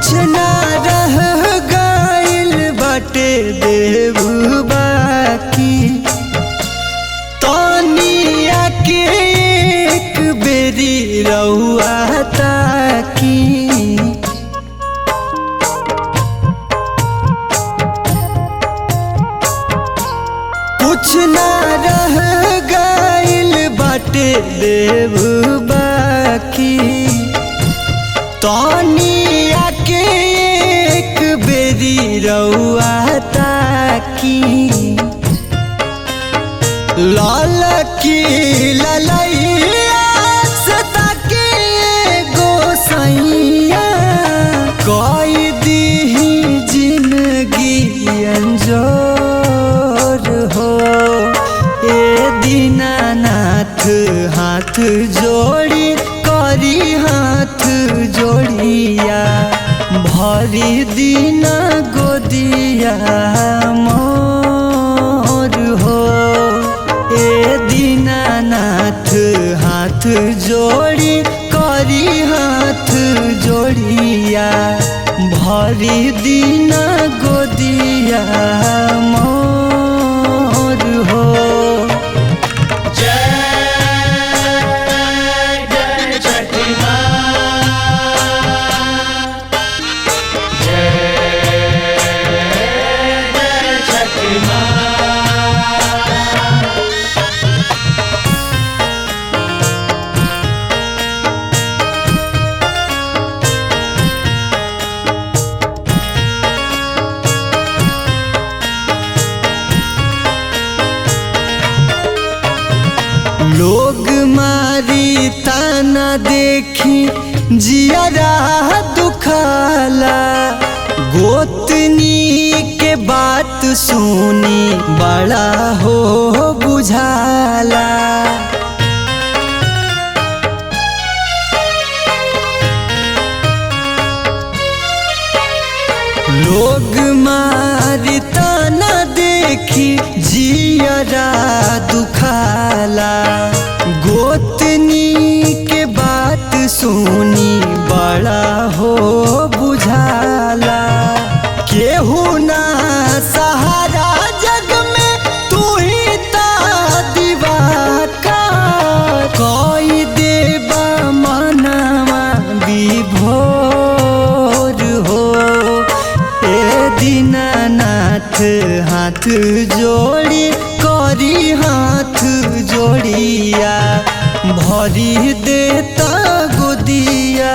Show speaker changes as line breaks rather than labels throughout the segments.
कुछ ना रह गइल बाटे देव बाकी, तनिया के एक बेरी रउआ ताकी। कुछ ना रह गइल बाटे देव बाकी, तनिया के एक बेरी रउआ ताकी। लाल की ललैया से ताके गोसैया, कोई दीही जिंदगी अंजोर हो। ए दीनानाथ हाथ जोड़ी करी हाथ जोड़िया, भरी दिन गोदिया मोर हो। ए दीनानाथ हाथ जोड़ी करी हाथ जोड़िया, भरी दिन गोदिया मोर हो। लोग मारी ताना देखी जियरा दुखाला, गोतनी के बात सुनी बड़ा हो बुझाला। लोग मारी ताना देखी जियरा दुखाला, गोतनी के बात सुनी बड़ा हो बुझाला। केहू ना सहारा जग में, तू ही ता दिवाकर, कोई देवा मनवा विभोर हो। ए दीनानाथ हाथ जोड़ी करी हाथ जोड़िया, भरी देता गोदिया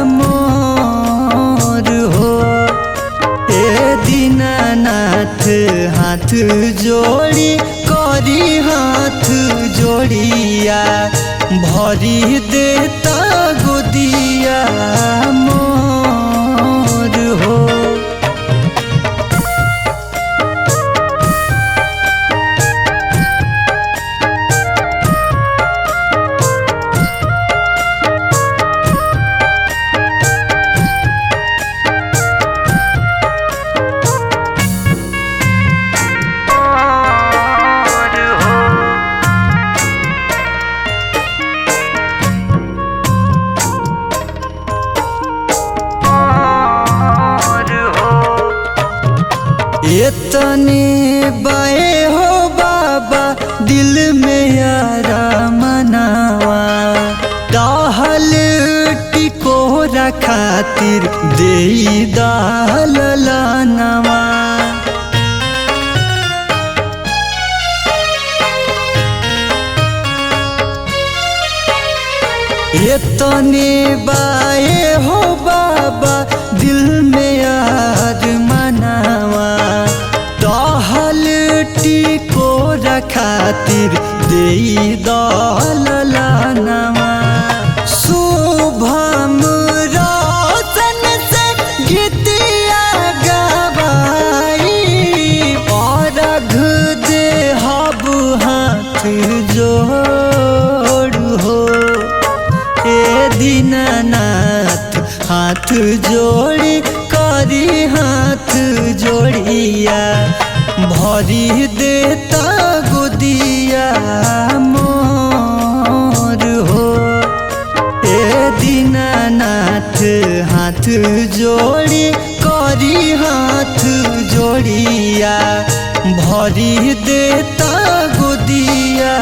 मोर हो। ए दीनानाथ हाथ जोड़ी करी हाथ जोड़िया, भरी देता गोदिया मोर हो। इतने बाए हो बाबा दिल में यारा मनावा, टहल टिकोरा खातिर देई दाललनवा। इतने बाए हो बाबा दिल में यार मनावा, टहल टिकोरा खातिर देई दाललनवा। शुभम रोशन से गीतिया गवाई, और अर्घ देहब हाथ जोड़ हो। ए दीनानाथ हाथ जोड़ी करी हाथ जोड़िया, भरी देता गोदिया मोर हो। ए दीनानाथ हाथ जोड़ी करी हाथ जोड़िया भरी देता गोदिया